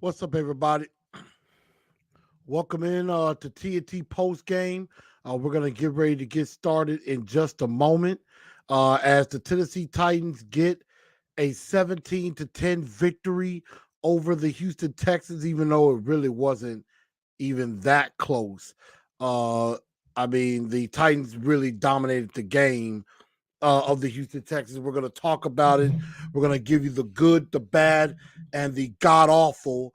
What's up, everybody? Welcome in to TNT post game. We're going to get ready to get started in just a moment as the Tennessee Titans get a 17-10 victory over the Houston Texans, even though it really wasn't even that close. Uh, the Titans really dominated the game of the Houston Texans. We're going to talk about it. We're going to give you the good, the bad, and the god awful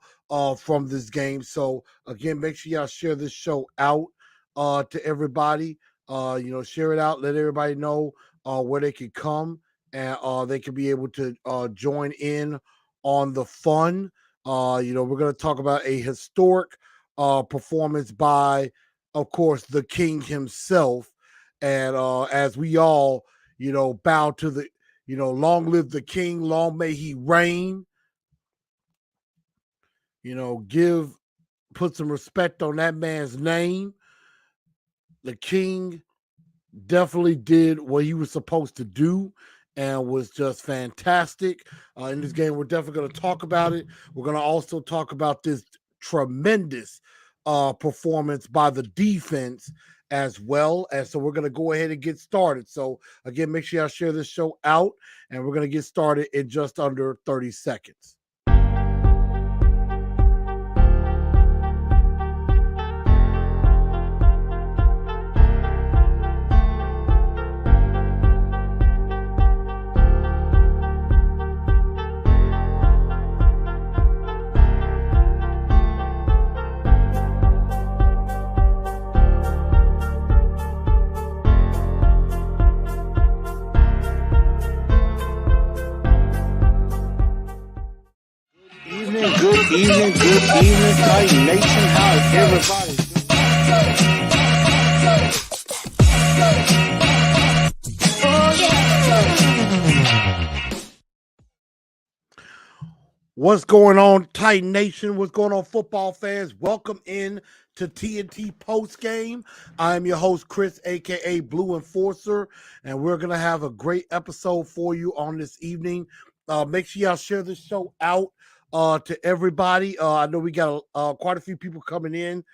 from this game. So again, make sure y'all share this show out to everybody. Share it out. Let everybody know where they can come and they can be able to join in on the fun. We're going to talk about a historic performance by, of course, the King himself. And as we all bow to the, long live the king, long may he reign. Put some respect on that man's name. The king definitely did what he was supposed to do and was just fantastic in this game. We're definitely going to talk about it. We're going to also talk about this tremendous performance by the defense as well. And so we're going to go ahead and get started. So again, make sure y'all share this show out, and we're going to get started in just under 30 seconds. Good evening, Titan Nation. How is everybody? What's going on, Titan Nation? What's going on, football fans? Welcome in to TNT Post Game. I am your host, Chris, aka Blue Enforcer, and we're gonna have a great episode for you on this evening. Make sure y'all share this show out to everybody. I know we got quite a few people coming in,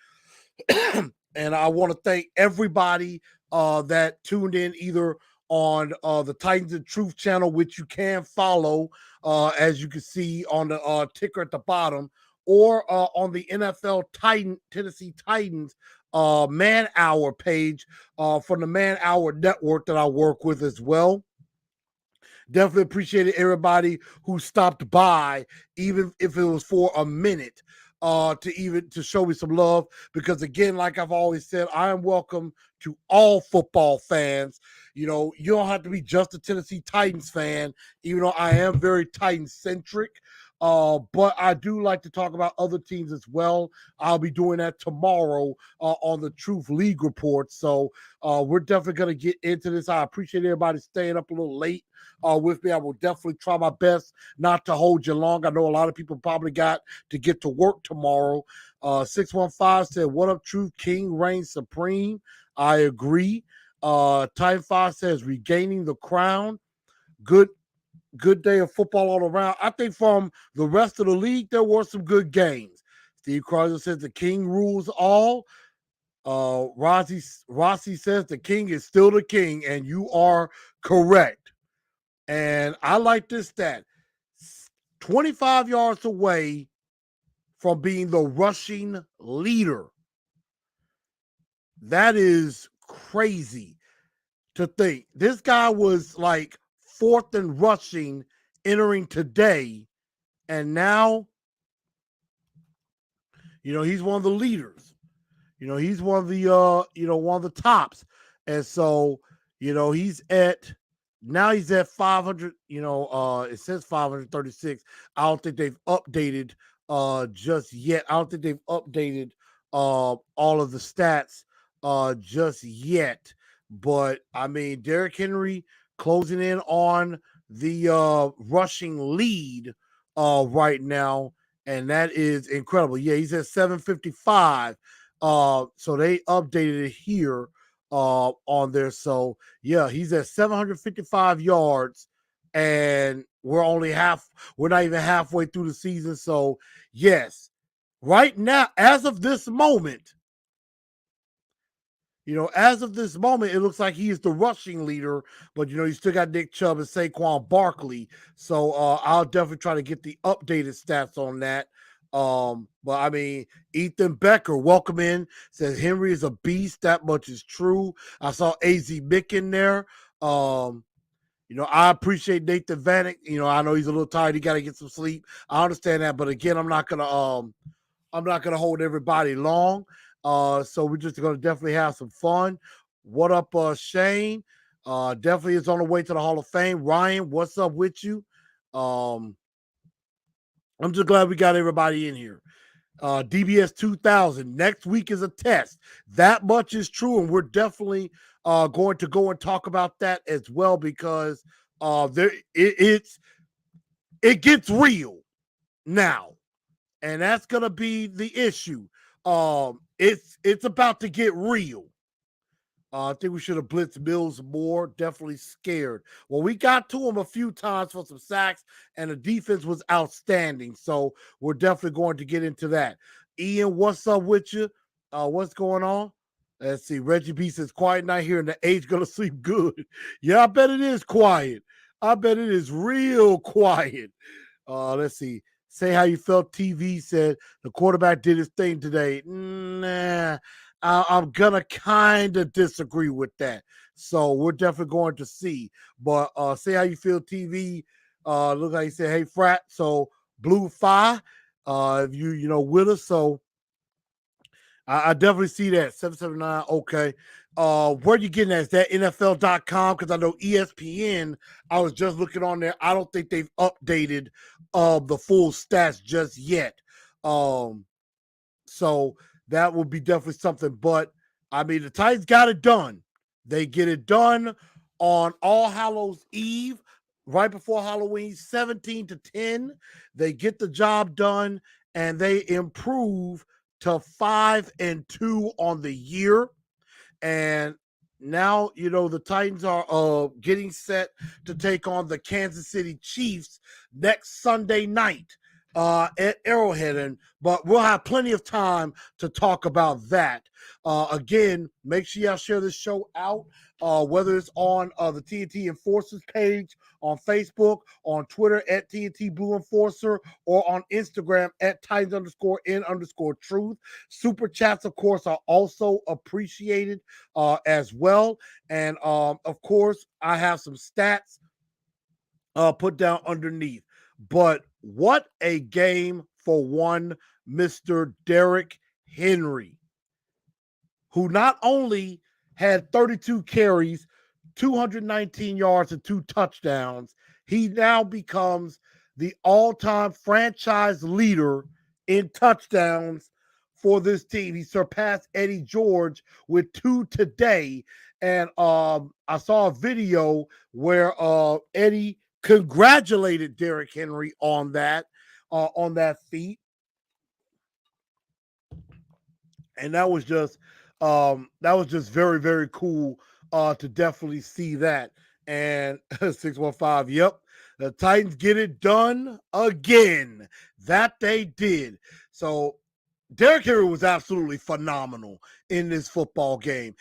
and I want to thank everybody that tuned in either on the Titans and Truth channel, which you can follow, as you can see on the ticker at the bottom, or on the Tennessee Titans Man Hour page from the Man Hour network that I work with as well. Definitely appreciated everybody who stopped by, even if it was for a minute, to show me some love. Because again, like I've always said, I am welcome to all football fans. You don't have to be just a Tennessee Titans fan, even though I am very Titan centric. But I do like to talk about other teams as well. I'll be doing that tomorrow on the Truth League report. So we're definitely going to get into this. I appreciate everybody staying up a little late with me. I will definitely try my best not to hold you long. I know a lot of people probably got to get to work tomorrow. 615 said, "What up, Truth? King reigns supreme." I agree. Time 5 says, "Regaining the crown." Good day of football all around. I think from the rest of the league, there were some good games. Steve Crosby says the king rules all. Rossi says the king is still the king, and you are correct. And I like this stat. 25 yards away from being the rushing leader. That is crazy to think. This guy was like fourth in rushing entering today, and now, he's one of the leaders. He's one of the one of the tops. And so, he's at 500, it says 536. I don't think they've updated just yet. I don't think they've updated all of the stats just yet. But I mean, Derrick Henry closing in on the rushing lead right now, and that is incredible. Yeah, he's at 755. So they updated it here on there. So yeah, he's at 755 yards, and we're not even halfway through the season. So yes, right now, as of this moment, it looks like he is the rushing leader, but you still got Nick Chubb and Saquon Barkley. So I'll definitely try to get the updated stats on that. But I mean, Ethan Becker, welcome in, says Henry is a beast. That much is true. I saw AZ Mick in there. I appreciate Nathan Vanek. I know he's a little tired. He got to get some sleep. I understand that, but again, I'm not gonna hold everybody long. So we're just gonna definitely have some fun. What up, Shane? Definitely is on the way to the Hall of Fame. Ryan, what's up with you? I'm just glad we got everybody in here. DBS 2000. Next week is a test. That much is true, and we're definitely going to go and talk about that as well because it gets real now. And that's gonna be the issue. It's about to get real. I think we should have blitzed Mills more. Definitely scared. Well, we got to him a few times for some sacks, and the defense was outstanding. So we're definitely going to get into that. Ian, what's up with you? What's going on? Let's see. Reggie B says, quiet night here, and the age gonna sleep good. Yeah, I bet it is quiet. I bet it is real quiet. Let's see. Say how you felt. TV said the quarterback did his thing today. Nah, I'm gonna kind of disagree with that. So we're definitely going to see. But say how you feel. TV. Look like he said, hey frat. So Blue Fi. If you with us. So I definitely see that. 779. Okay. Where you getting at? Is that NFL.com? Because I know ESPN, I was just looking on there. I don't think they've updated the full stats just yet. So that would be definitely something. But I mean, the Titans got it done. They get it done on All Hallows Eve, right before Halloween, 17-10. They get the job done and they improve to 5-2 on the year. And now, the Titans are getting set to take on the Kansas City Chiefs next Sunday night at Arrowhead. But we'll have plenty of time to talk about that. Again, make sure y'all share this show out, whether it's on the TNT Enforcers page, on Facebook, on Twitter at TNT Blue Enforcer, or on Instagram at Titans_N_truth. Super chats, of course, are also appreciated as well. And of course, I have some stats put down underneath. But what a game for one Mr. Derrick Henry, who not only had 32 carries, 219 yards, and 2 touchdowns, he now becomes the all-time franchise leader in touchdowns for this team. He surpassed Eddie George with 2 today. And I saw a video where Eddie congratulated Derrick Henry on that feat. And that was just very, very cool to definitely see that. And 615, yep, the Titans get it done again. That they did. So Derrick Henry was absolutely phenomenal in this football game.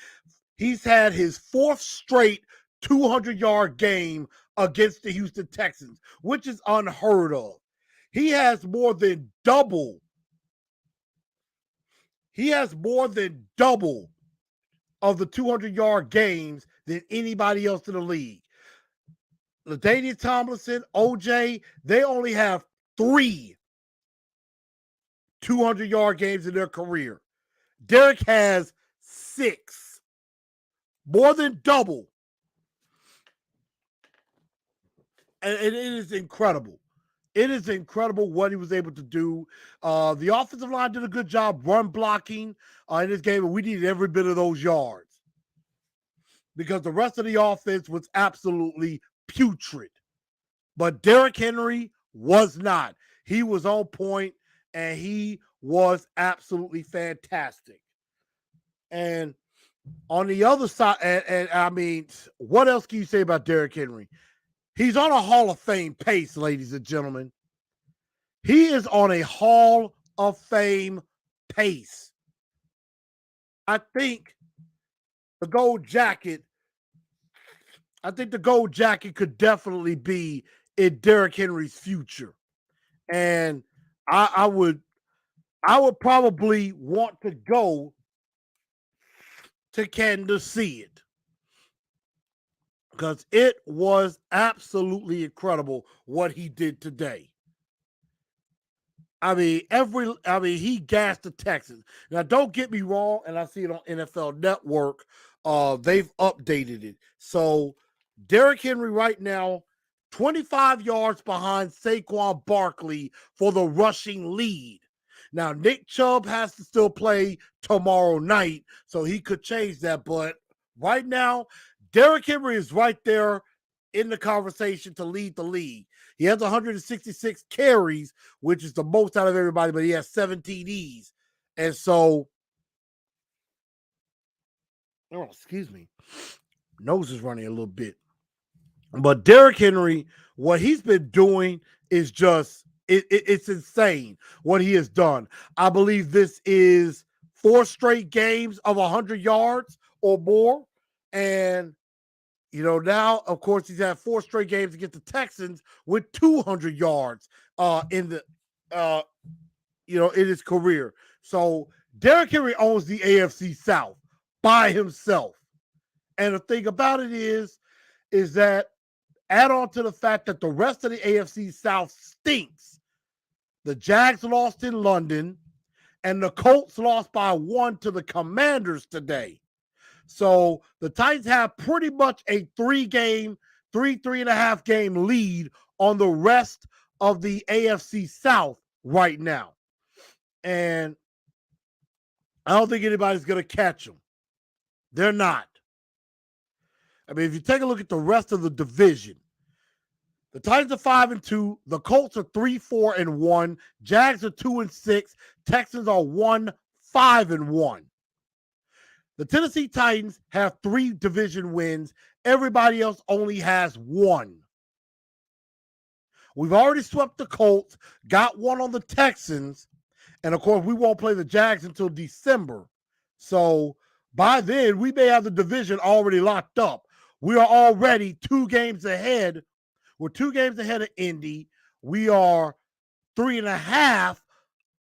He's had his 4th straight 200-yard game against the Houston Texans, which is unheard of. He has more than double of the 200-yard games than anybody else in the league. LaDainian Tomlinson, OJ, they only have 3 200-yard games in their career. Derrick has 6. More than double. And it is incredible. It is incredible what he was able to do. The offensive line did a good job run blocking in this game, and we needed every bit of those yards because the rest of the offense was absolutely putrid. But Derrick Henry was not. He was on point, and he was absolutely fantastic. And on the other side, and I mean, what else can you say about Derrick Henry? He's on a Hall of Fame pace, ladies and gentlemen. He is on a Hall of Fame pace. I think the gold jacket, could definitely be in Derrick Henry's future. And I would probably want to go to Canton to see it because it was absolutely incredible what he did today. I mean, he gassed the Texans. Now, don't get me wrong, and I see it on NFL Network. They've updated it. So, Derrick Henry right now, 25 yards behind Saquon Barkley for the rushing lead. Now, Nick Chubb has to still play tomorrow night, so he could change that. But right now, Derrick Henry is right there in the conversation to lead the league. He has 166 carries, which is the most out of everybody, but he has 17 E's. And so, oh, excuse me, nose is running a little bit. But Derrick Henry, what he's been doing is just, it's insane what he has done. I believe this is 4 straight games of 100 yards or more. And now, of course, he's had 4 straight games against the Texans with 200 yards in the in his career. So Derrick Henry owns the AFC South by himself. And the thing about it is that add on to the fact that the rest of the AFC South stinks. The Jags lost in London, and the Colts lost by 1 to the Commanders today. So the Titans have pretty much a 3.5 game lead on the rest of the AFC South right now. And I don't think anybody's going to catch them. They're not. I mean, if you take a look at the rest of the division, the Titans are 5-2, the Colts are 3-4-1, Jags are 2-6, Texans are 1-5-1. The Tennessee Titans have 3 division wins. Everybody else only has 1. We've already swept the Colts, got 1 on the Texans, and of course, we won't play the Jags until December. So by then, we may have the division already locked up. We are already 2 games ahead. We're 2 games ahead of Indy. We are 3.5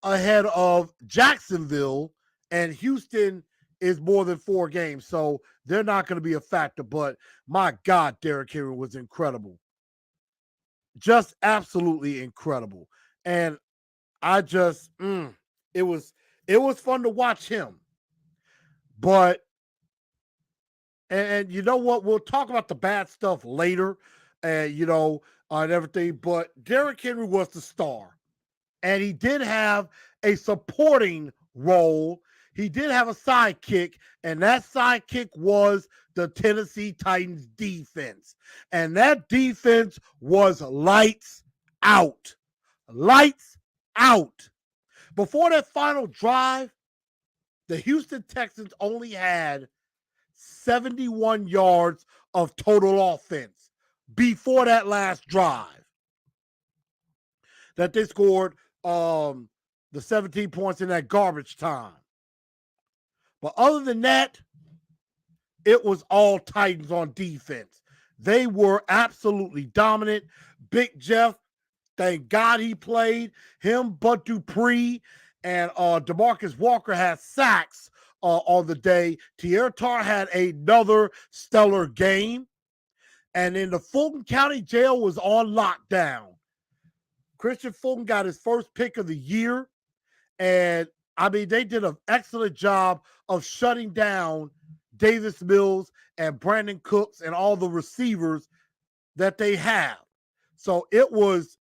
ahead of Jacksonville, and Houston is more than 4 games, so they're not going to be a factor. But my God, Derrick Henry was incredible. Just absolutely incredible. And I just, it was fun to watch him. But, and you know what? We'll talk about the bad stuff later, and, and everything. But Derrick Henry was the star. And he did have a supporting role. He did have a sidekick, and that sidekick was the Tennessee Titans defense. And that defense was lights out. Lights out. Before that final drive, the Houston Texans only had 71 yards of total offense before that last drive that they scored the 17 points in that garbage time. But other than that, it was all Titans on defense. They were absolutely dominant. Big Jeff, thank God he played. Him, Bud Dupree, and DeMarcus Walker had sacks on the day. Tierra Tar had another stellar game. And then the Fulton County Jail was on lockdown. Christian Fulton got his first pick of the year. And, I mean, they did an excellent job of shutting down Davis Mills and Brandon Cooks and all the receivers that they have. So it was,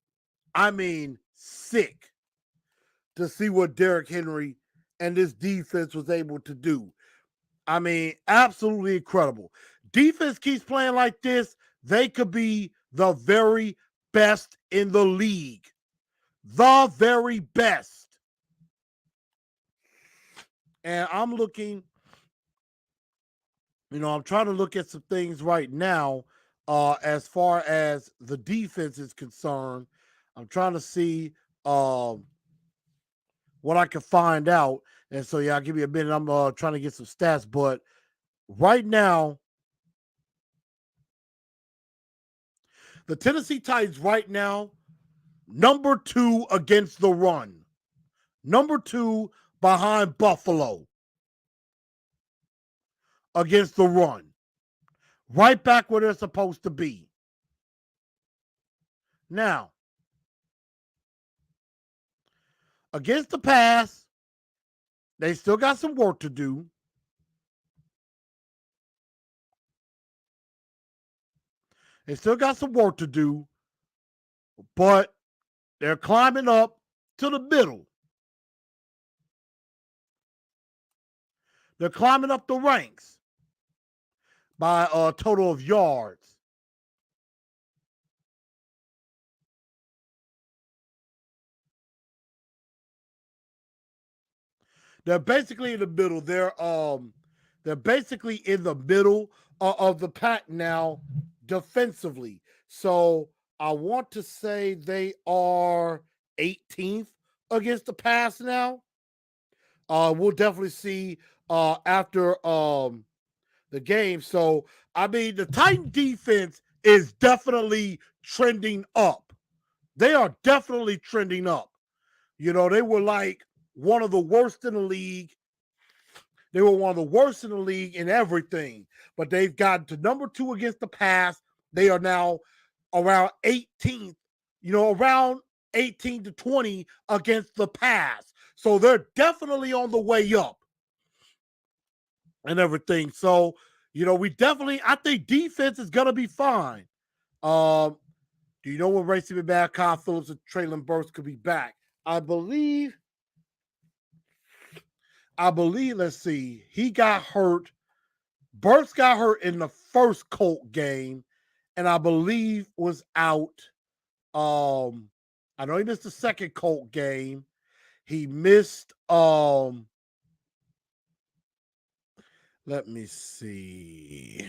I mean, sick to see what Derrick Henry and this defense was able to do. I mean, absolutely incredible. Defense keeps playing like this, they could be the very best in the league. The very best. And I'm looking, I'm trying to look at some things right now As far as the defense is concerned, I'm trying to see what I can find out. And so, yeah, I'll give you a minute. I'm trying to get some stats. But right now, the Tennessee Titans right now, number 2 against the run. Number 2 behind Buffalo against the run. Right back where they're supposed to be. Now, against the pass, they still got some work to do. They still got some work to do, but they're climbing up to the middle. They're climbing up the ranks by a total of yards. They're basically in the middle. They're basically in the middle of the pack now defensively. So I want to say they are 18th against the pass now. We'll definitely see after the game. So I mean, the Titan defense is definitely trending up. They are definitely trending up. You know, they were like one of the worst in the league. They were one of the worst in the league in everything, but they've gotten to number 2 against the pass. They are now around 18th, around 18 to 20 against the pass. So they're definitely on the way up and everything. So, I think defense is going to be fine. Do you know when Racing back, Kyle Phillips and Traylon Burks could be back? I believe, let's see, he got hurt. Burks got hurt in the first Colt game, and I believe was out. I know he missed the second Colt game. He missed, let me see.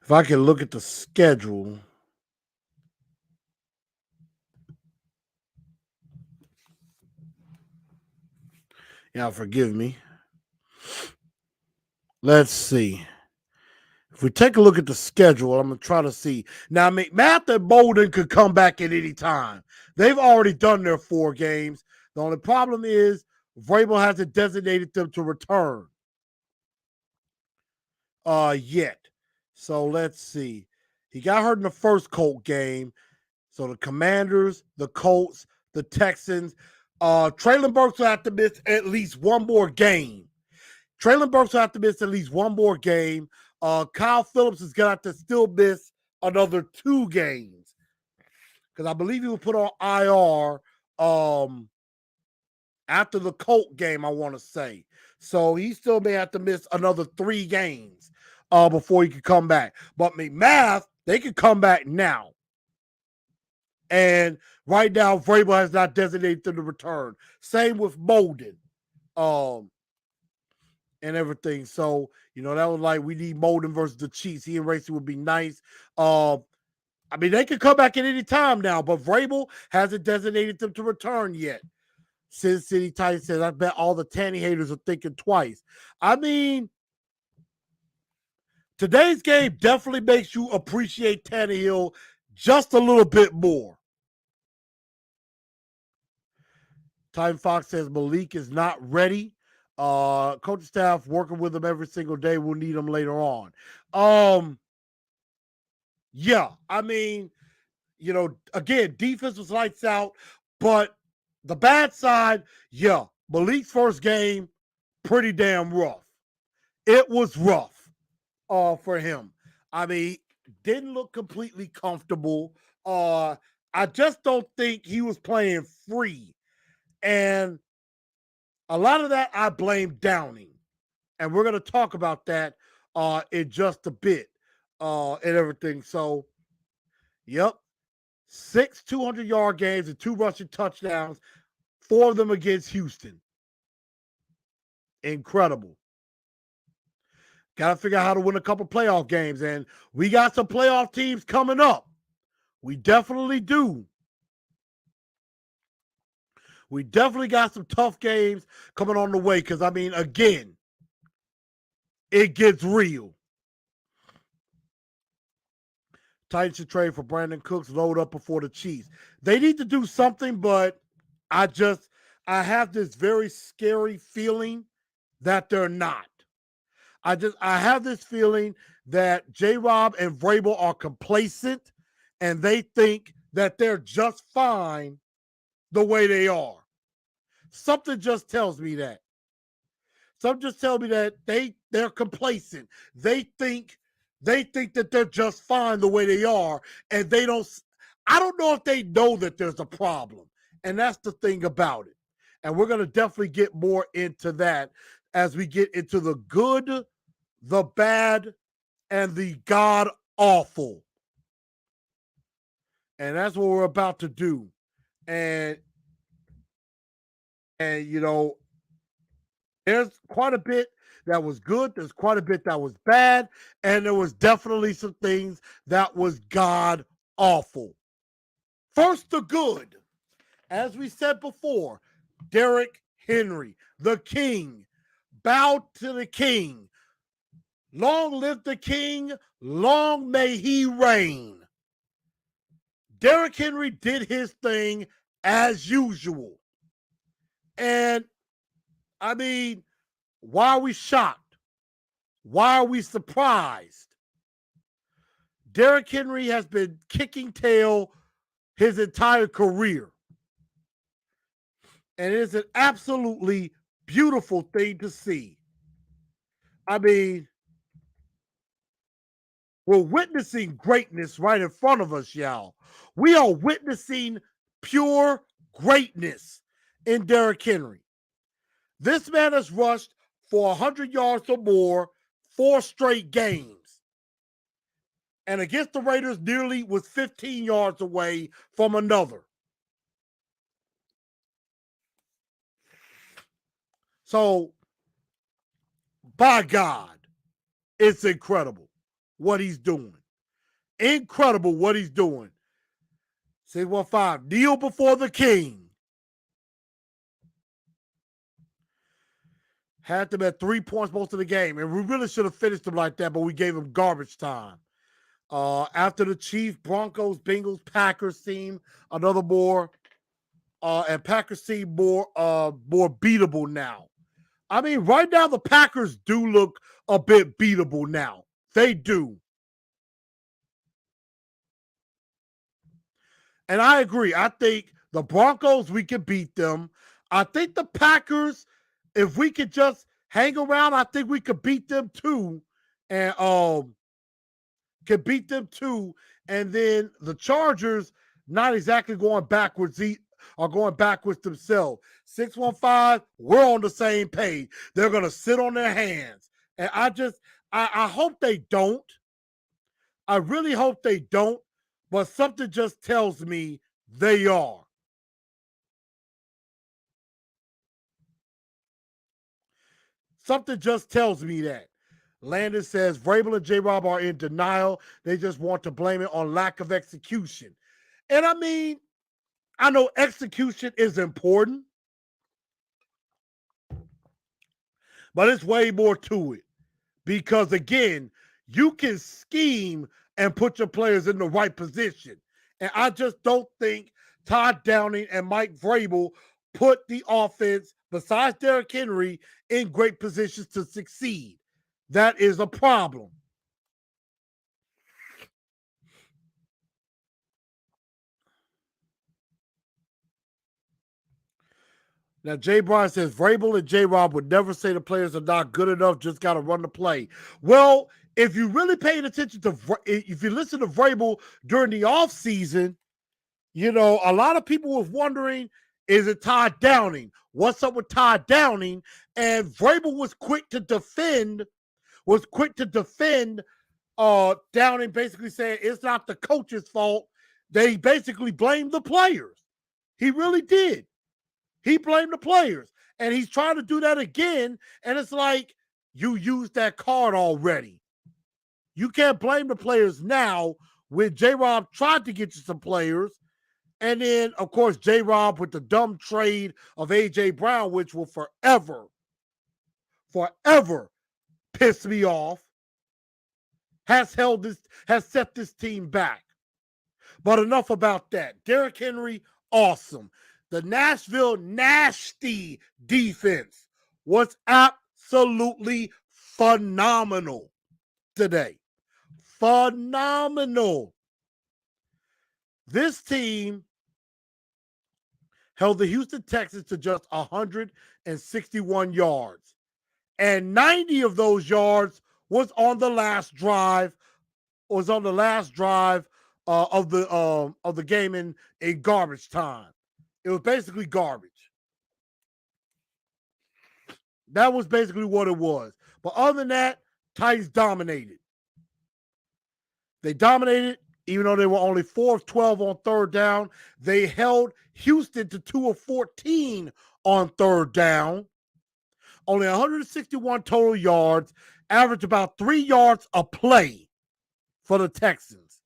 If I can look at the schedule. Yeah, forgive me. Let's see. If we take a look at the schedule, I'm going to try to see. Now, McMath and Bolden could come back at any time. They've already done their 4 games. The only problem is Vrabel hasn't designated them to return yet. So let's see. He got hurt in the first Colt game. So the Commanders, the Colts, the Texans. Traylon Burks will have to miss at least one more game. Traylon Burks will have to miss at least one more game. Kyle Phillips is going to have to still miss another 2 games because I believe he was put on IR after the Colt game, I want to say. So he still may have to miss another 3 games before he can come back. But McMath, they can come back now. And right now, Vrabel has not designated them to return. Same with Molden. And everything. So, that was like we need Molden versus the Chiefs. He and Racing would be nice. I mean, they could come back at any time now, but Vrabel hasn't designated them to return yet. Sin City Titan says, I bet all the Tanny haters are thinking twice. I mean, today's game definitely makes you appreciate Tannehill just a little bit more. Time Fox says Malik is not ready. Coaching staff working with him every single day. We'll need him later on. Yeah, I mean, again, defense was lights out, but the bad side, yeah, Malik's first game, pretty damn rough. It was rough for him. I mean, didn't look completely comfortable. I just don't think he was playing free. And a lot of that I blame Downing. And we're going to talk about that in just a bit and everything. So, yep, 6 200-yard games and 2 rushing touchdowns, 4 of them against Houston. Incredible. Got to figure out how to win a couple playoff games. And we got some playoff teams coming up. We definitely do. We definitely got some tough games coming on the way. Because, I mean, again, it gets real. Titans should trade for Brandon Cooks, load up before the Chiefs. They need to do something, but I have this very scary feeling that they're not. I have this feeling that J-Rob and Vrabel are complacent and they think that they're just fine the way they are. Something just tells me that. Something just tells me that they're complacent. They think that they're just fine the way they are, and they don't. I don't know if they know that there's a problem, and that's the thing about it. And we're going to definitely get more into that as we get into the good, the bad, and the god awful. And that's what we're about to do. And you know, there's quite a bit that was good. There's quite a bit that was bad. And there was definitely some things that was god awful. First, the good. As we said before, Derrick Henry, the king, bow to the king. Long live the king, long may he reign. Derrick Henry did his thing as usual. And, I mean, why are we shocked? Why are we surprised? Derrick Henry has been kicking tail his entire career. And it is an absolutely beautiful thing to see. I mean, we're witnessing greatness right in front of us, y'all. We are witnessing pure greatness in Derrick Henry. This man has rushed for 100 yards or more 4 straight games. And against the Raiders, nearly was 15 yards away from another. So, by God, it's incredible what he's doing. Incredible what he's doing. 615, kneel before the king. Had them at 3 points most of the game. And we really should have finished them like that, but we gave them garbage time. After the Chiefs, Broncos, Bengals, Packers seem another more, and Packers seem more beatable now. I mean, right now the Packers do look a bit beatable now. They do. And I agree. I think the Broncos, we can beat them. I think the Packers, if we could just hang around, I think we could beat them too. And can beat them too. And then the Chargers, not exactly going backwards, are going backwards themselves. 615, we're on the same page. They're going to sit on their hands. And I hope they don't. I really hope they don't. But something just tells me they are. Something just tells me that. Landon says Vrabel and J-Rob are in denial. They just want to blame it on lack of execution. And I mean, I know execution is important, but it's way more to it. Because again, you can scheme and put your players in the right position. And I just don't think Todd Downing and Mike Vrabel put the offense, besides Derrick Henry, in great positions to succeed. That is a problem. Now, Jay Bryan says Vrabel and J-Rob would never say the players are not good enough, just got to run the play. Well, if you really paid attention to, if you listen to Vrabel during the offseason, you know, a lot of people were wondering, is it Todd Downing? What's up with Todd Downing? And Vrabel was quick to defend Downing, basically saying it's not the coach's fault. They basically blamed the players. He really did. He blamed the players. And he's trying to do that again. And it's like, you used that card already. You can't blame the players now when J-Rob tried to get you some players. And then, of course, J-Rob with the dumb trade of A.J. Brown, which will forever piss me off, has set this team back. But enough about that. Derrick Henry, awesome. The Nashville nasty defense was absolutely phenomenal today. Phenomenal. This team held the Houston Texans to just 161 yards. And 90 of those yards was on the last drive of the game in garbage time. It was basically garbage. That was basically what it was. But other than that, Titans dominated. They dominated, even though they were only 4 of 12 on third down. They held Houston to 2 of 14 on third down. Only 161 total yards, averaged about 3 yards a play for the Texans.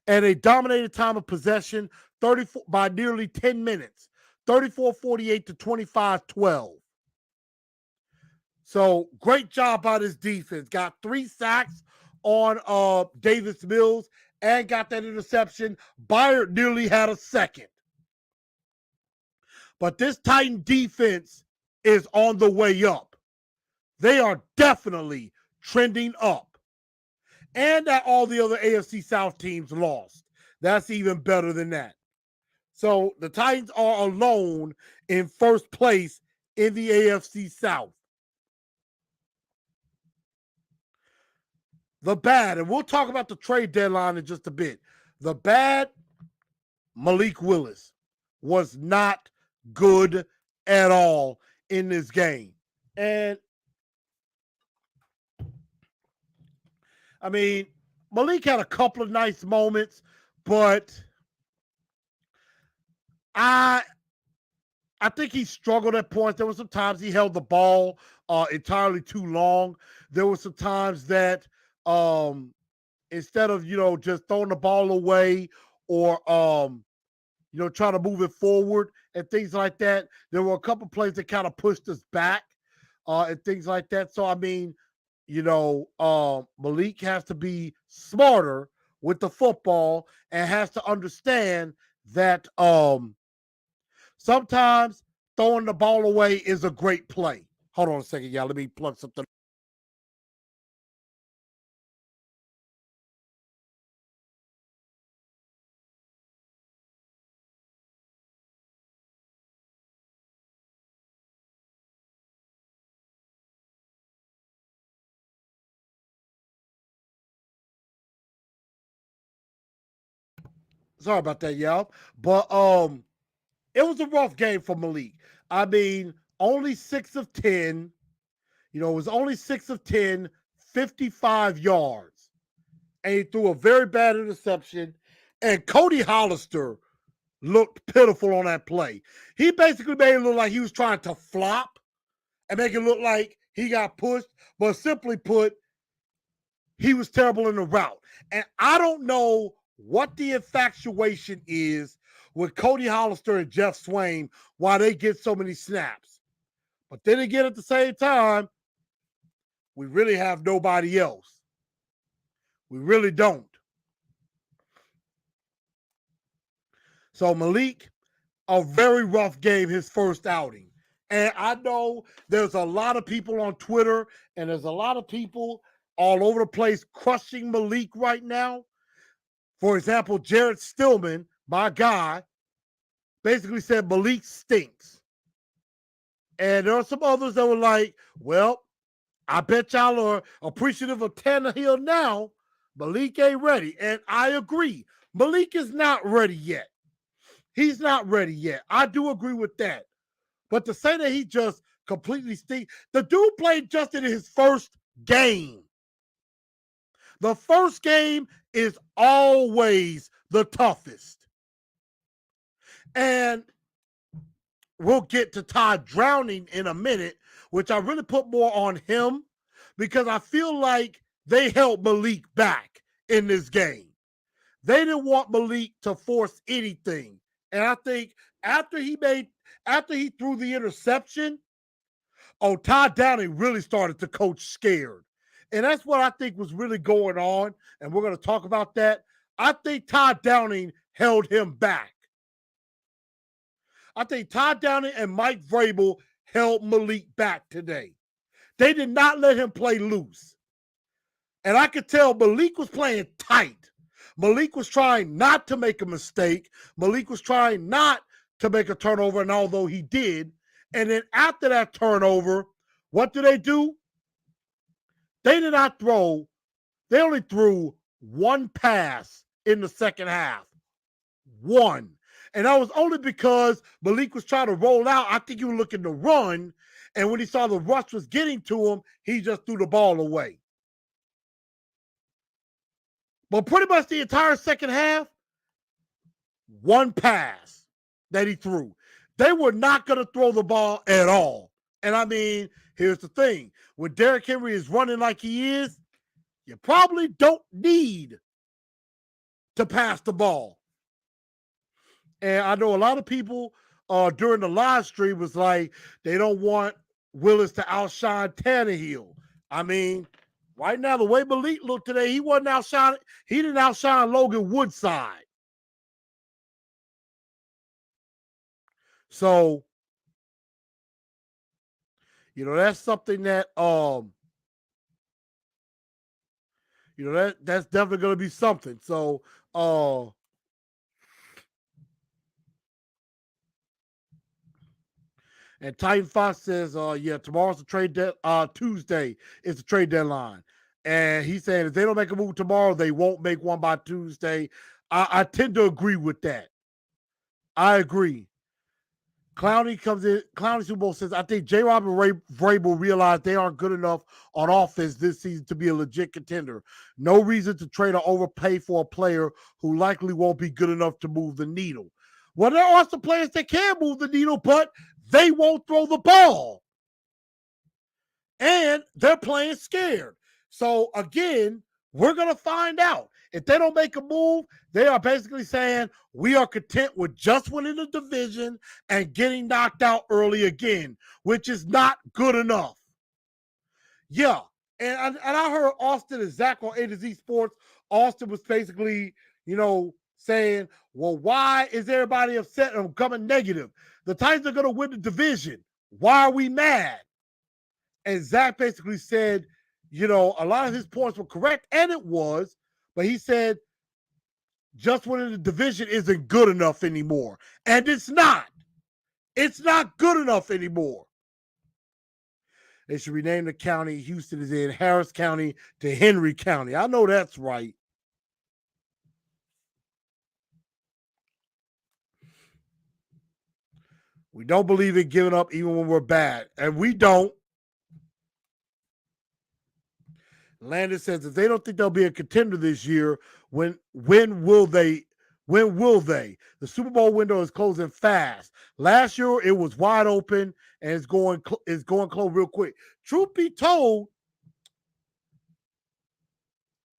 And a dominated time of possession 34 by nearly 10 minutes, 34-48 to 25-12. So great job by this defense. Got 3 sacks on Davis Mills and got that interception. Byard nearly had a second. But this Titan defense is on the way up. They are definitely trending up. And that all the other AFC South teams lost. That's even better than that. So the Titans are alone in first place in the AFC South. The bad, and we'll talk about the trade deadline in just a bit. The bad, Malik Willis was not good at all in this game. And I mean, Malik had a couple of nice moments, but I think he struggled at points. There were some times he held the ball entirely too long. There were some times that instead of, just throwing the ball away or, trying to move it forward and things like that, there were a couple plays that kind of pushed us back and things like that. So, I mean, Malik has to be smarter with the football and has to understand that sometimes throwing the ball away is a great play. Hold on a second, y'all. Let me plug something. Sorry about that, y'all. But it was a rough game for Malik. I mean, only 6 of 10. It was only 6 of 10, 55 yards. And he threw a very bad interception. And Cody Hollister looked pitiful on that play. He basically made it look like he was trying to flop and make it look like he got pushed. But simply put, he was terrible in the route. And I don't know what the infatuation is with Cody Hollister and Jeff Swain why they get so many snaps. But then again, at the same time, we really have nobody else. We really don't. So Malik, a very rough game, his first outing. And I know there's a lot of people on Twitter and there's a lot of people all over the place crushing Malik right now. For example, Jared Stillman, my guy, basically said Malik stinks. And there are some others that were like, well, I bet y'all are appreciative of Tannehill now. Malik ain't ready. And I agree. Malik is not ready yet. He's not ready yet. I do agree with that. But to say that he just completely stinks, the dude played just in his first game. The first game is always the toughest. And we'll get to Todd Drowning in a minute which I really put more on him because I feel like they held Malik back in this game. They didn't want Malik to force anything. And I think after he threw the interception, Todd Downing really started to coach scared. And that's what I think was really going on. And we're going to talk about that. I think Todd Downing held him back. I think Todd Downing and Mike Vrabel held Malik back today. They did not let him play loose. And I could tell Malik was playing tight. Malik was trying not to make a mistake. Malik was trying not to make a turnover, and although he did, and then after that turnover, what do? They did not throw. They only threw one pass in the second half. One. And that was only because Malik was trying to roll out. I think he was looking to run, and when he saw the rush was getting to him, he just threw the ball away. But pretty much the entire second half, one pass that he threw. They were not going to throw the ball at all. And I mean, here's the thing. When Derrick Henry is running like he is, you probably don't need to pass the ball. And I know a lot of people during the live stream was like, they don't want Willis to outshine Tannehill. I mean, right now, the way Malik looked today, he didn't outshine Logan Woodside. So, that's something that that's definitely going to be something. So, and Titan Fox says, tomorrow's the trade Tuesday is the trade deadline. And he's saying if they don't make a move tomorrow, they won't make one by Tuesday. I tend to agree with that. I agree. Clowney comes in. Clowney Super Bowl says, I think J-Rob and Vrabel realized they aren't good enough on offense this season to be a legit contender. No reason to trade or overpay for a player who likely won't be good enough to move the needle. Well, there are some players that can move the needle, but they won't throw the ball. And they're playing scared. So, again, we're going to find out. If they don't make a move, they are basically saying we are content with just winning the division and getting knocked out early again, which is not good enough. Yeah. And I heard Austin and Zach on A to Z Sports. Austin was basically, saying, well, why is everybody upset and coming negative? The Titans are going to win the division. Why are we mad? And Zach basically said, a lot of his points were correct, and it was, but he said just winning the division isn't good enough anymore. And it's not. It's not good enough anymore. They should rename the county Houston is in, Harris County to Henry County. I know that's right. We don't believe in giving up even when we're bad. And we don't. Landon says if they don't think they'll be a contender this year, when will they? When will they? The Super Bowl window is closing fast. Last year it was wide open and it's going close real quick. Truth be told,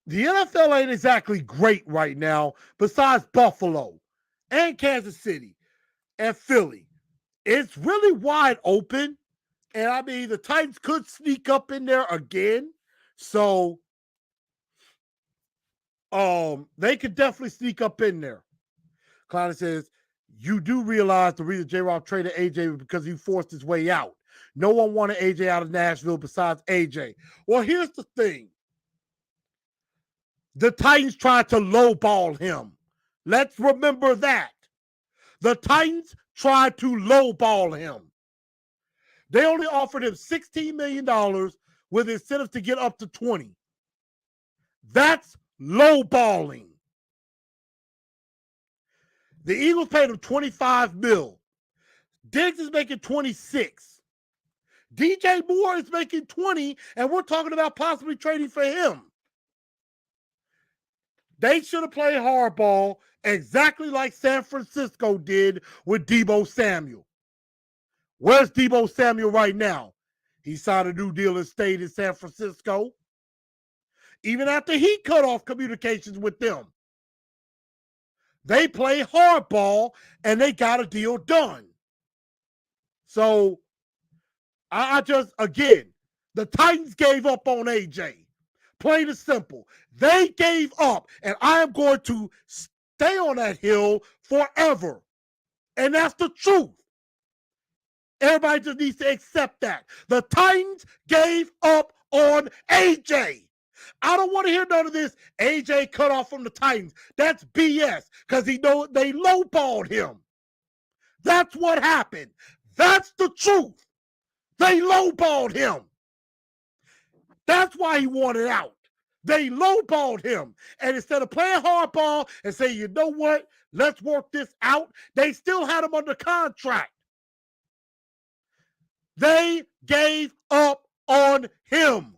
the NFL ain't exactly great right now, besides Buffalo and Kansas City and Philly. It's really wide open. And I mean, the Titans could sneak up in there again. So they could definitely sneak up in there. Clowney says, you do realize the reason J-Rob traded AJ was because he forced his way out. No one wanted AJ out of Nashville besides AJ. Well, here's the thing. The Titans tried to lowball him. Let's remember that. The Titans tried to lowball him. They only offered him $16 million with incentives to get up to 20. That's lowballing. The Eagles paid him $25 million. Diggs is making 26. DJ Moore is making 20, and we're talking about possibly trading for him. They should have played hardball exactly like San Francisco did with Deebo Samuel. Where's Deebo Samuel right now? He signed a new deal and stayed in San Francisco. Even after he cut off communications with them, they play hardball and they got a deal done. So I just, again, the Titans gave up on AJ. Plain and simple. They gave up, and I am going to stay on that hill forever. And that's the truth. Everybody just needs to accept that. The Titans gave up on AJ. I don't want to hear none of this. AJ cut off from the Titans. That's BS because he know they lowballed him. That's what happened. That's the truth. They lowballed him. That's why he wanted out. They lowballed him. And instead of playing hardball and say, you know what, let's work this out, they still had him under contract. They gave up on him.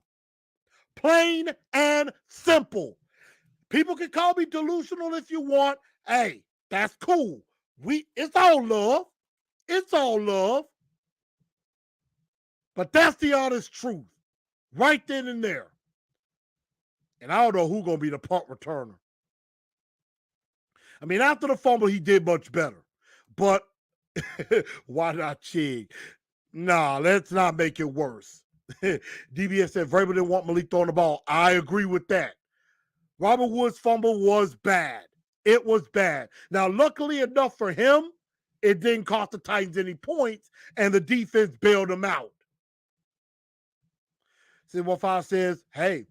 Plain and simple. People can call me delusional if you want. Hey, that's cool. It's all love. It's all love. But that's the honest truth. Right then and there. And I don't know who's going to be the punt returner. I mean, after the fumble, he did much better. But why not Chig? Nah, let's not make it worse. DBS said Vrabel didn't want Malik throwing the ball. I agree with that. Robert Woods' fumble was bad. It was bad. Now, luckily enough for him, it didn't cost the Titans any points, and the defense bailed him out. 615 says, hey,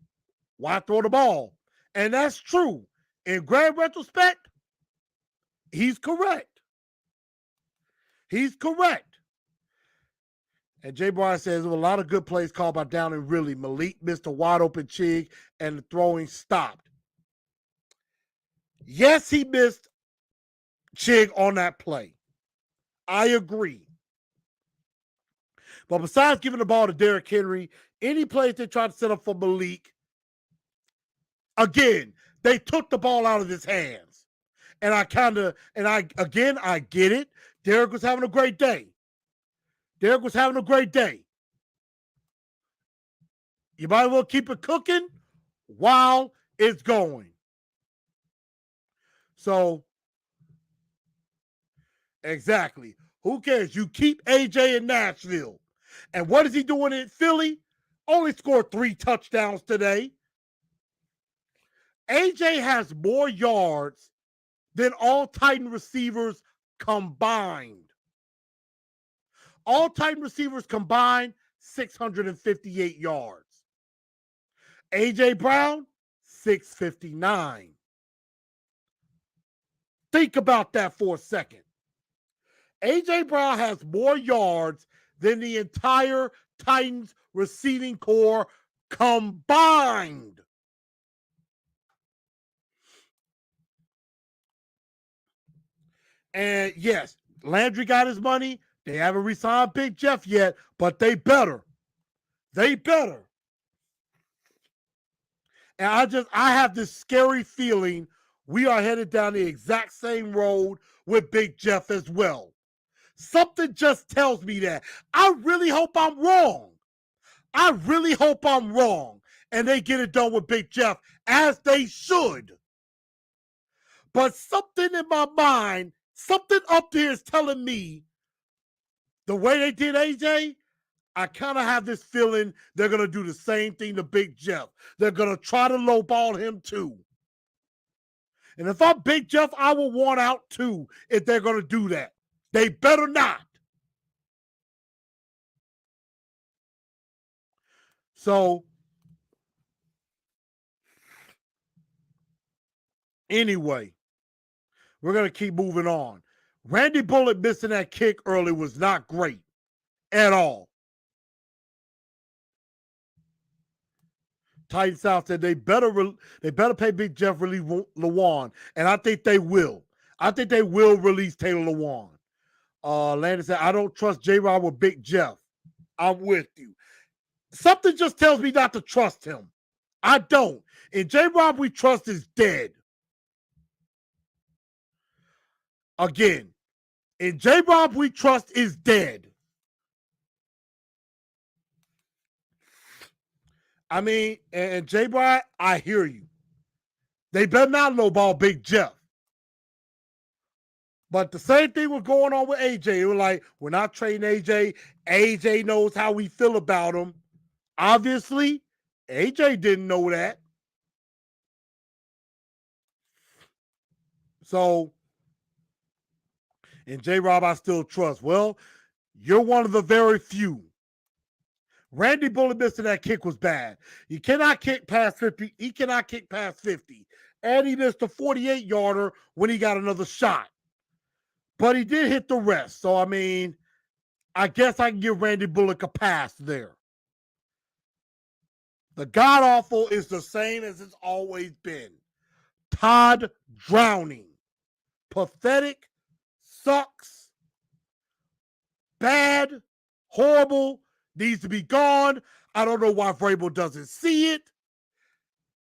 why throw the ball? And that's true. In grand retrospect, he's correct. He's correct. And Jay Bryan says there were a lot of good plays called by Down and Really. Malik missed a wide open Chig and the throwing stopped. Yes, he missed Chig on that play. I agree. But besides giving the ball to Derrick Henry, any plays they tried to set up for Malik, again, they took the ball out of his hands. And I get it. Derrick was having a great day. You might as well keep it cooking while it's going. So, exactly. Who cares? You keep AJ in Nashville. And what is he doing in Philly? Only scored 3 touchdowns today. AJ has more yards than all Titan receivers combined. All Titan receivers combined, 658 yards. A.J. Brown, 659. Think about that for a second. A.J. Brown has more yards than the entire Titans receiving corps combined. And yes, Landry got his money. They haven't re-signed Big Jeff yet, but they better. They better. And I have this scary feeling we are headed down the exact same road with Big Jeff as well. Something just tells me that. I really hope I'm wrong. And they get it done with Big Jeff as they should. But something in my mind, something up there is telling me the way they did AJ, I kind of have this feeling they're going to do the same thing to Big Jeff. They're going to try to lowball him too. And if I'm Big Jeff, I will want out too if they're going to do that. They better not. So, anyway, we're going to keep moving on. Randy Bullock missing that kick early was not great at all. Titan South said they better pay Big Jeff release Lewan, and I think they will. I think they will release Taylor Lewan. Landon said, I don't trust J-Rob with Big Jeff. I'm with you. Something just tells me not to trust him. I don't. And J-Rob we trust is dead. Again, and J-Rob we trust is dead. I mean, and Jay Bryant, I hear you. They better not lowball Big Jeff. But the same thing was going on with AJ. It was like, we're not trading AJ. AJ knows how we feel about him. Obviously, AJ didn't know that. So, and J-Rob, I still trust. Well, you're one of the very few. Randy Bullock missing that kick was bad. You cannot kick past 50. He cannot kick past 50. And he missed a 48-yarder when he got another shot. But he did hit the rest. So, I mean, I guess I can give Randy Bullock a pass there. The god-awful is the same as it's always been. Todd Drowning. Pathetic, sucks, bad, horrible, needs to be gone. I don't know why Vrabel doesn't see it.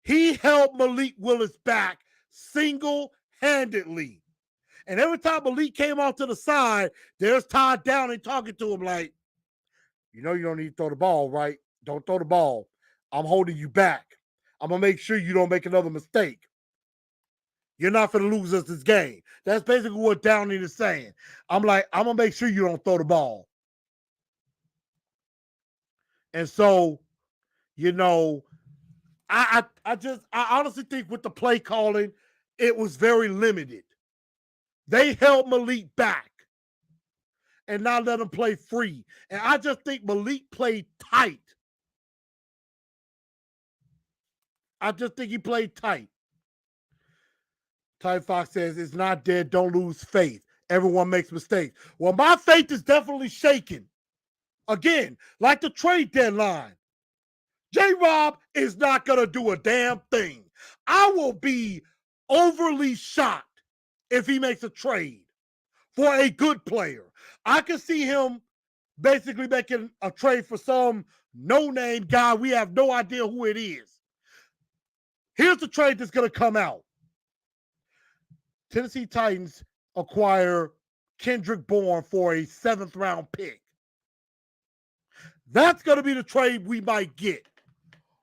He held Malik Willis back single-handedly. And every time Malik came off to the side, there's Todd Downing talking to him like, you know you don't need to throw the ball, right? Don't throw the ball. I'm holding you back. I'm going to make sure you don't make another mistake. You're not going to lose us this game. That's basically what Downing is saying. I'm like, I'm going to make sure you don't throw the ball. And so, you know, I honestly think with the play calling, it was very limited. They held Malik back and not let him play free. And I just think Malik played tight. I just think he played tight. Ty Fox says, it's not dead. Don't lose faith. Everyone makes mistakes. Well, my faith is definitely shaken. Again, like the trade deadline. J-Rob is not going to do a damn thing. I will be overly shocked if he makes a trade for a good player. I can see him basically making a trade for some no-name guy. We have no idea who it is. Here's the trade that's going to come out. Tennessee Titans acquire Kendrick Bourne for a 7th-round pick. That's going to be the trade we might get.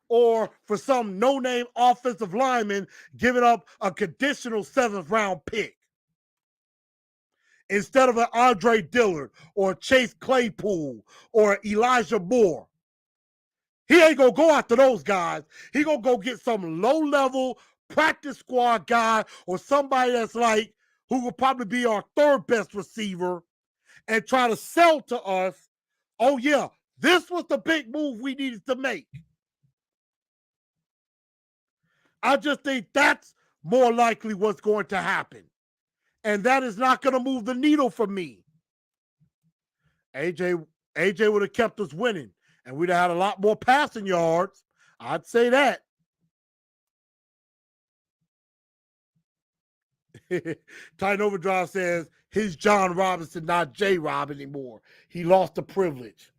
Or for some no-name offensive lineman giving up a conditional 7th-round pick. Instead of an Andre Dillard or Chase Claypool or Elijah Moore. He ain't going to go after those guys. He going to go get some low-level practice squad guy or somebody that's like, who will probably be our 3rd best receiver and try to sell to us, oh yeah, this was the big move we needed to make. I just think that's more likely what's going to happen. And that is not going to move the needle for me. AJ would have kept us winning, and we'd have had a lot more passing yards. I'd say that. Titan Overdrive says, he's John Robinson, not J-Rob anymore. He lost the privilege.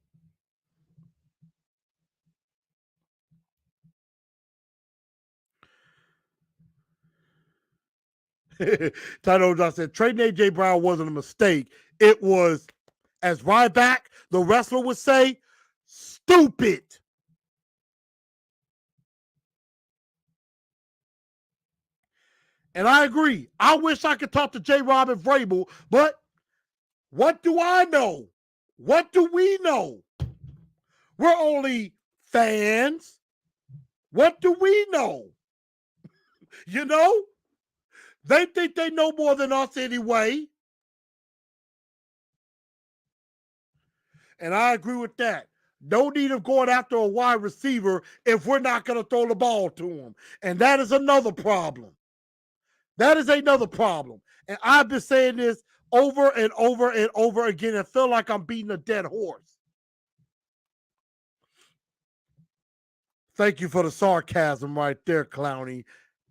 Titan Overdrive said, trading A.J. Brown wasn't a mistake. It was, as Ryback, the wrestler, would say, stupid. And I agree. I wish I could talk to J-Rob and Vrabel, but what do I know? What do we know? We're only fans. What do we know? You know? They think they know more than us anyway. And I agree with that. No need of going after a wide receiver if we're not going to throw the ball to him. And that is another problem. That is another problem. And I've been saying this over and over and over again and feel like I'm beating a dead horse. Thank you for the sarcasm right there, Clowney.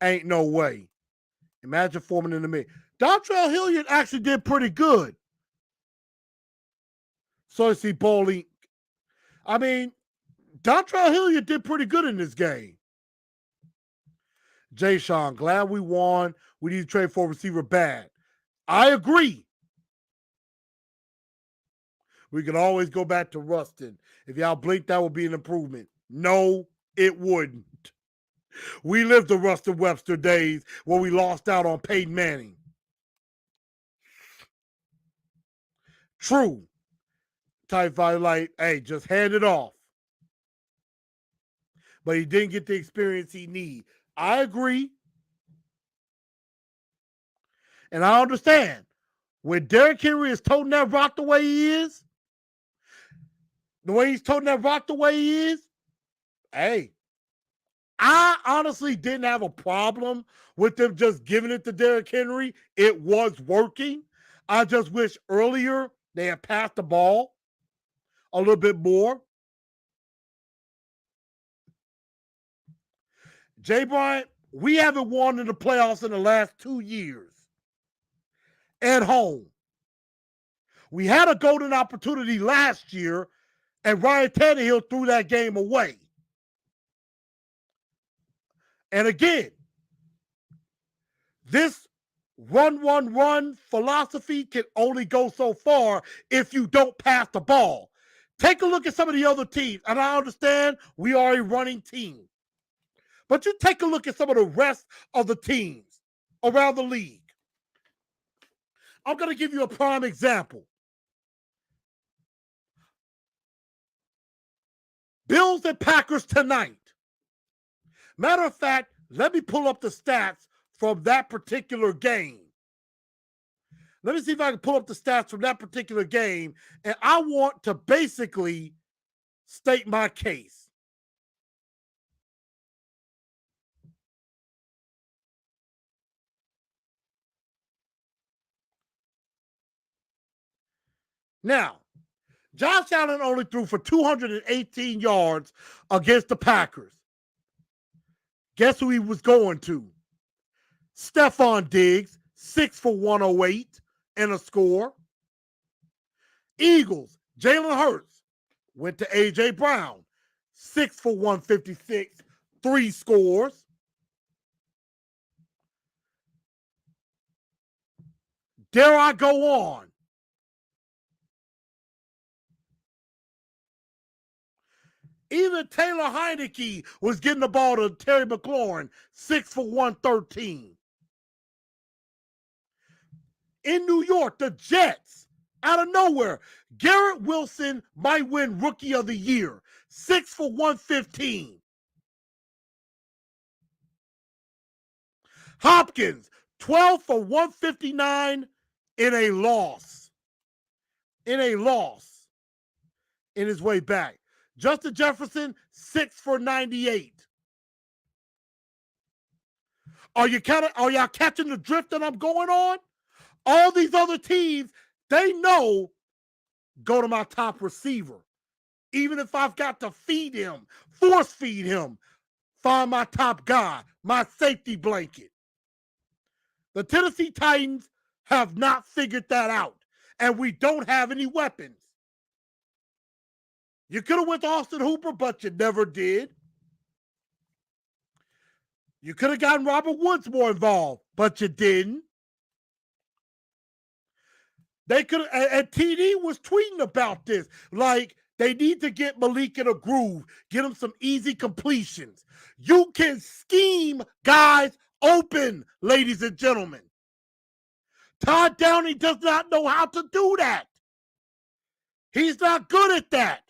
Ain't no way. Imagine forming in the mid. Dontrell Hilliard actually did pretty good. So is he bowling. I mean, Dontrell Hilliard did pretty good in this game. Jay Sean, glad we won. We need to trade for a receiver bad. I agree. We can always go back to Rustin. If y'all blink, that will be an improvement. No, It wouldn't. We lived the Rustin Webster days where we lost out on Peyton Manning. True. Type 5 like, hey, just hand it off. But he didn't get the experience he need. I agree. And I understand. When Derrick Henry is toting that rock the way he is, the way he's toting that rock the way he is, hey, I honestly didn't have a problem with them just giving it to Derrick Henry. It was working. I just wish earlier they had passed the ball a little bit more. Jay Bryant, we haven't won in the playoffs in the last 2 years at home. We had a golden opportunity last year, and Ryan Tannehill threw that game away. And again, this run philosophy can only go so far if you don't pass the ball. Take a look at some of the other teams, and I understand we are a running team. But you take a look at some of the rest of the teams around the league. I'm going to give you a prime example. Bills and Packers tonight. Matter of fact, let me pull up the stats from that particular game. Let me see if I can pull up the stats from that particular game, and I want to basically state my case. Now, Josh Allen only threw for 218 yards against the Packers. Guess who he was going to? Stephon Diggs, 6 for 108 and a score. Eagles, Jalen Hurts went to A.J. Brown, 6 for 156, 3 scores. Dare I go on? Even Taylor Heineke was getting the ball to Terry McLaurin, 6 for 113. In New York, the Jets, out of nowhere, Garrett Wilson might win Rookie of the Year, 6 for 115. Hopkins, 12 for 159 in a loss. In his way back. Justin Jefferson, 6 for 98. Are y'all catching the drift that I'm going on? All these other teams, they know, go to my top receiver. Even if I've got to feed him, force feed him, find my top guy, my safety blanket. The Tennessee Titans have not figured that out, and we don't have any weapons. You could have went to Austin Hooper, but you never did. You could have gotten Robert Woods more involved, but you didn't. They could have, and TD was tweeting about this. Like, they need to get Malik in a groove, get him some easy completions. You can scheme guys open, ladies and gentlemen. Todd Downing does not know how to do that. He's not good at that.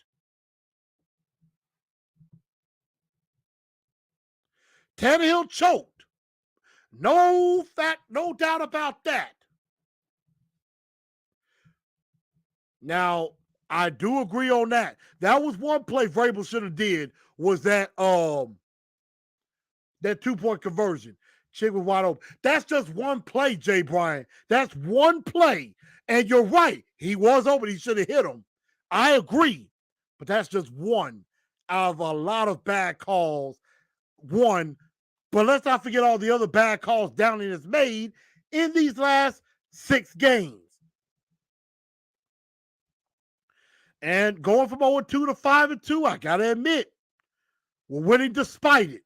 Tannehill choked. No doubt about that. Now, I do agree on that. That was one play Vrabel should have did, was that 2-point conversion. Chick was wide open. That's just one play, Jay Bryant. That's one play. And you're right. He was open. He should have hit him. I agree. But that's just one out of a lot of bad calls. One. But let's not forget all the other bad calls Downing has made in these last 6 games. And going from 0-2 to 5-2, I got to admit, we're winning despite it.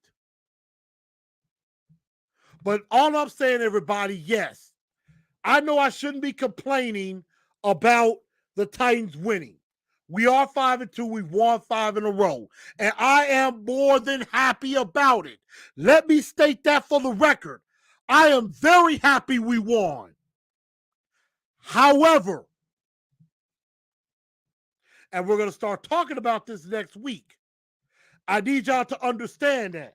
But all I'm saying, everybody, yes, I know I shouldn't be complaining about the Titans winning. We are 5-2. We've won 5 in a row. And I am more than happy about it. Let me state that for the record. I am very happy we won. However, and we're going to start talking about this next week, I need y'all to understand that.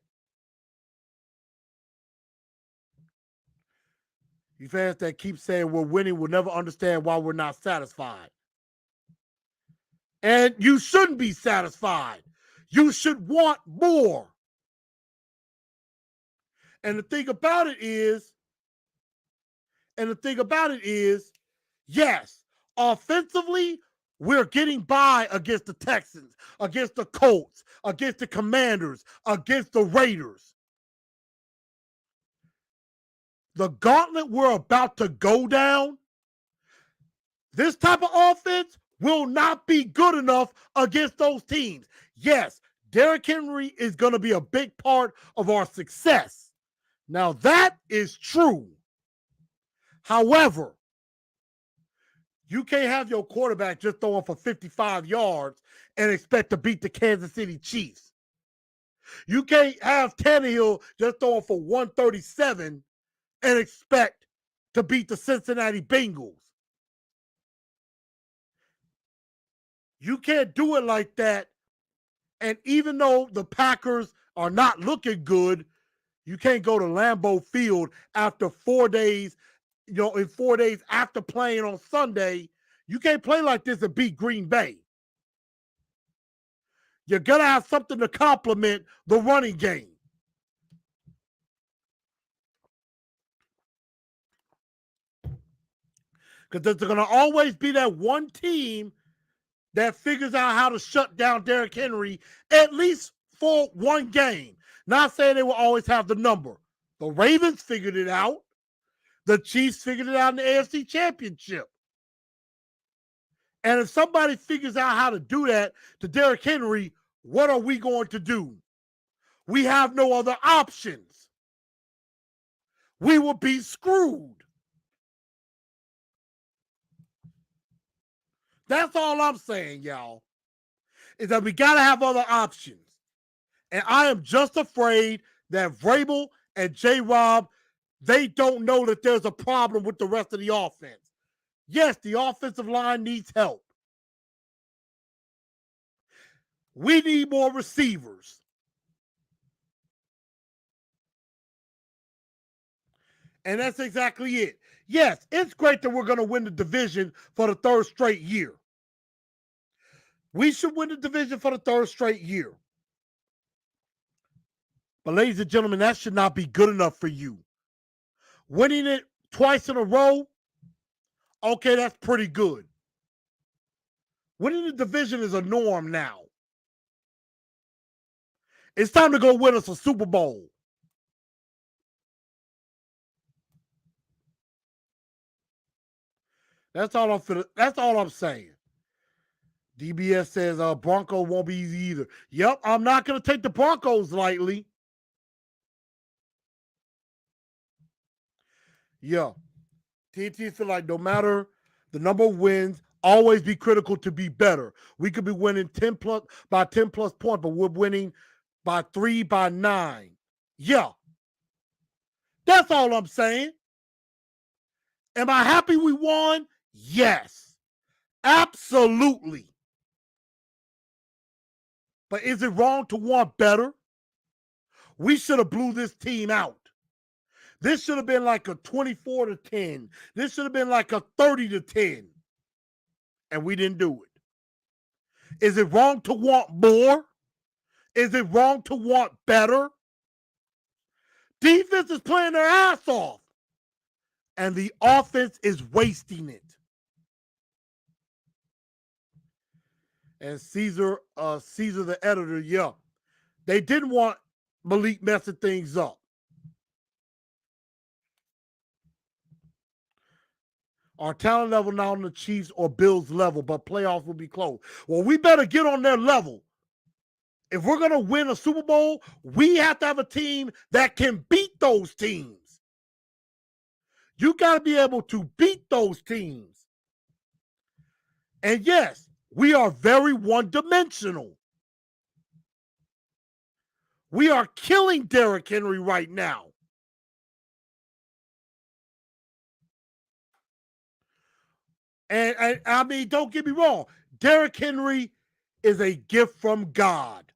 You fans that keep saying we're winning will never understand why we're not satisfied. And you shouldn't be satisfied. You should want more. And the thing about it is, yes, offensively, we're getting by against the Texans, against the Colts, against the Commanders, against the Raiders. The gauntlet we're about to go down, this type of offense will not be good enough against those teams. Yes, Derrick Henry is going to be a big part of our success. Now, that is true. However, you can't have your quarterback just throwing for 55 yards and expect to beat the Kansas City Chiefs. You can't have Tannehill just throwing for 137 and expect to beat the Cincinnati Bengals. You can't do it like that. And even though the Packers are not looking good, you can't go to Lambeau Field after 4 days, in 4 days after playing on Sunday. You can't play like this and beat Green Bay. You're going to have something to complement the running game. Because there's going to always be that one team that figures out how to shut down Derrick Henry, at least for one game. Not saying they will always have the number. The Ravens figured it out. The Chiefs figured it out in the AFC Championship. And if somebody figures out how to do that to Derrick Henry, what are we going to do? We have no other options. We will be screwed. That's all I'm saying, y'all, is that we got to have other options. And I am just afraid that Vrabel and J-Rob, they don't know that there's a problem with the rest of the offense. Yes, the offensive line needs help. We need more receivers. And that's exactly it. Yes, it's great that we're going to win the division for the 3rd straight year. We should win the division for the 3rd straight year. But ladies and gentlemen, that should not be good enough for you. Winning it twice in a row, okay, that's pretty good. Winning the division is a norm now. It's time to go win us a Super Bowl. That's all I'm saying. DBS says Broncos won't be easy either. Yep, I'm not going to take the Broncos lightly. Yeah. TNT feel like no matter the number of wins, always be critical to be better. We could be winning 10 plus points, but we're winning by 3, by 9. Yeah. That's all I'm saying. Am I happy we won? Yes. Absolutely. But is it wrong to want better? We should have blew this team out. This should have been like a 24-10. This should have been like a 30-10. And we didn't do it. Is it wrong to want more? Is it wrong to want better? Defense is playing their ass off. And the offense is wasting it. And Caesar the editor, yeah. They didn't want Malik messing things up. Our talent level not on the Chiefs or Bills level, but playoffs will be close. Well, we better get on their level. If we're going to win a Super Bowl, we have to have a team that can beat those teams. You got to be able to beat those teams. And yes, We are very one-dimensional. We are killing Derrick Henry right now. And I mean, don't get me wrong. Derrick Henry is a gift from God.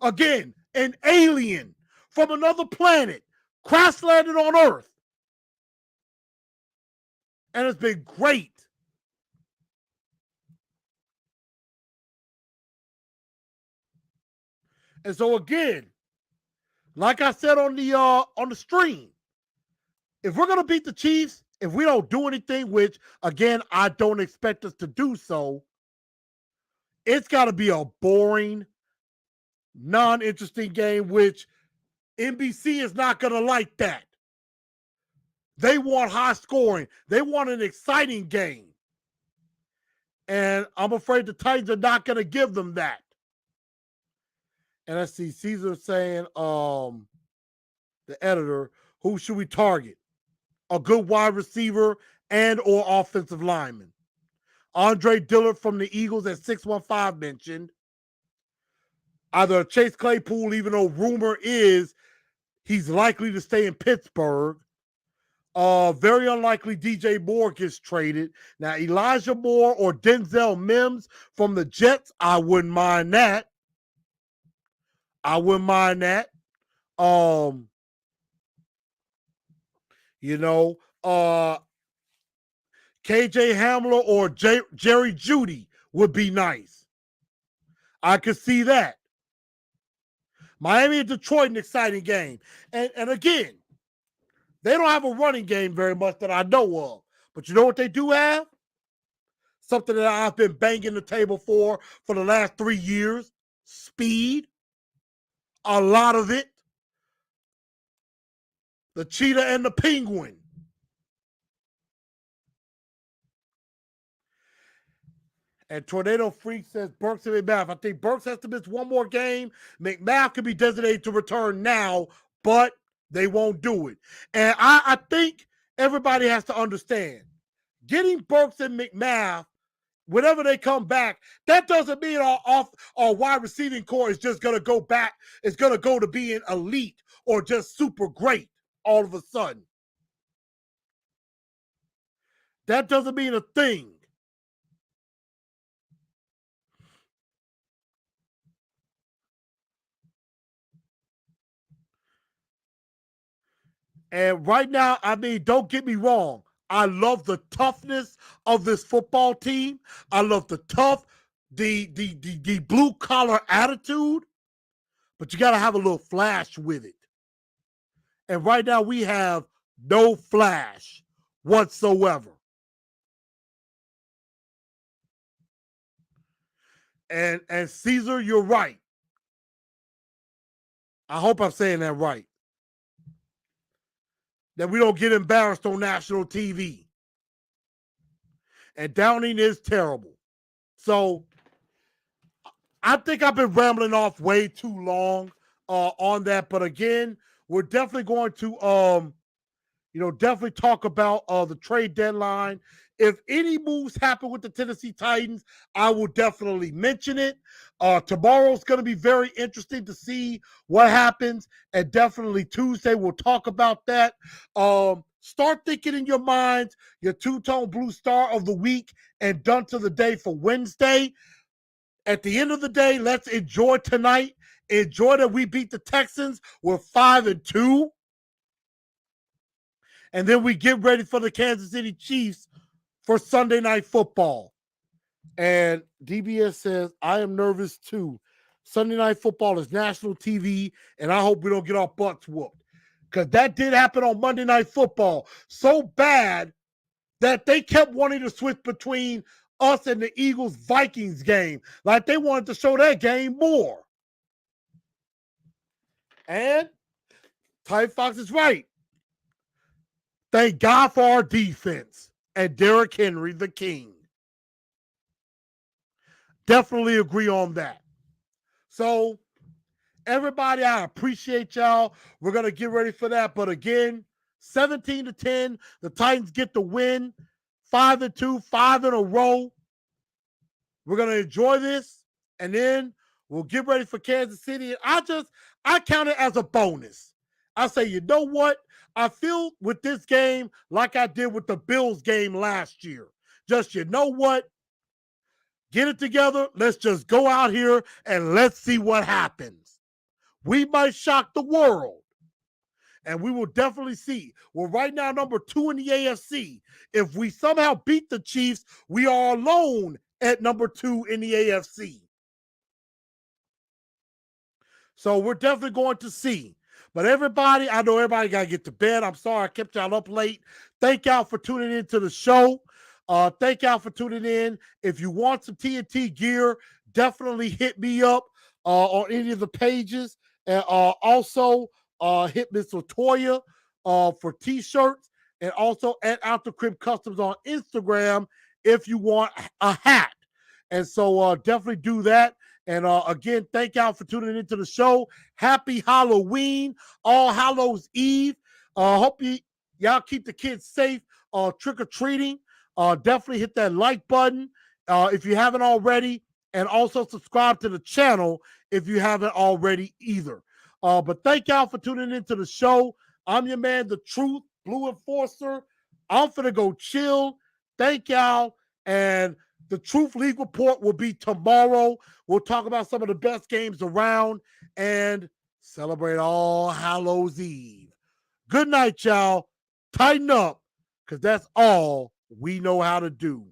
Again, an alien from another planet crash landed on Earth. And it's been great. And so again, like I said on the stream, if we're gonna beat the Chiefs, if we don't do anything, which again I don't expect us to do so, it's got to be a boring, non-interesting game, which NBC is not gonna like that. They want high scoring. They want an exciting game. And I'm afraid the Titans are not going to give them that. And I see Caesar saying, the editor, who should we target? A good wide receiver and or offensive lineman. Andre Dillard from the Eagles at 615 mentioned. Either Chase Claypool, even though rumor is he's likely to stay in Pittsburgh. Very unlikely DJ Moore gets traded. Now, Elijah Moore or Denzel Mims from the Jets, I wouldn't mind that. I wouldn't mind that. KJ Hamler or Jerry Jeudy would be nice. I could see that. Miami and Detroit, an exciting game. And again, they don't have a running game very much that I know of. But you know what they do have? Something that I've been banging the table for the last 3 years. Speed. A lot of it. The cheetah and the penguin. And Tornado Freak says Burks and McMath. I think Burks has to miss one more game. McMath could be designated to return now, but they won't do it. And I think everybody has to understand, getting Burks and McMath, whenever they come back, that doesn't mean our wide receiving core is just going to go back. It's going to go to being elite or just super great all of a sudden. That doesn't mean a thing. And right now, I mean, don't get me wrong. I love the toughness of this football team. I love the the blue collar attitude. But you got to have a little flash with it. And right now, we have no flash whatsoever. And Caesar, you're right. I hope I'm saying that right. That we don't get embarrassed on national TV. And Downing is terrible. So I think I've been rambling off way too long on that. But again, we're definitely going to definitely talk about the trade deadline. If any moves happen with the Tennessee Titans, I will definitely mention it. Tomorrow's going to be very interesting to see what happens. And definitely Tuesday, we'll talk about that. Start thinking in your minds your two-tone blue star of the week and done to the day for Wednesday. At the end of the day, let's enjoy tonight. Enjoy that we beat the Texans. We're 5-2. And then we get ready for the Kansas City Chiefs for Sunday Night Football. And DBS says, I am nervous too. Sunday Night Football is national TV, and I hope we don't get our butts whooped. Because that did happen on Monday Night Football. So bad that they kept wanting to switch between us and the Eagles-Vikings game. Like they wanted to show that game more. And Ty Fox is right. Thank God for our defense and Derrick Henry, the king. Definitely agree on that. So, everybody, I appreciate y'all. We're going to get ready for that. But again, 17-10, the Titans get the win. 5-2, 5 in a row. We're going to enjoy this, and then we'll get ready for Kansas City. And I count it as a bonus. I say, you know what? I feel with this game like I did with the Bills game last year. Just, you know what? Get it together. Let's just go out here and let's see what happens. We might shock the world. And we will definitely see. We're right now number 2 in the AFC. If we somehow beat the Chiefs, we are alone at number 2 in the AFC. So we're definitely going to see. But everybody, I know everybody got to get to bed. I'm sorry I kept y'all up late. Thank y'all for tuning into the show. Thank y'all for tuning in. If you want some TNT gear, definitely hit me up on any of the pages. And also hit Miss Latoya for T-shirts. And also at Out the Crib Customs on Instagram if you want a hat. And so definitely do that. And again, thank y'all for tuning into the show. Happy Halloween, All Hallows Eve. Hope y'all keep the kids safe trick-or-treating. Definitely hit that like button if you haven't already. And also subscribe to the channel if you haven't already either. But thank y'all for tuning into the show. I'm your man, The Truth, Blue Enforcer. I'm finna go chill. Thank y'all. And the Truth League report will be tomorrow. We'll talk about some of the best games around and celebrate All Hallows Eve. Good night, y'all. Tighten up, because that's all we know how to do.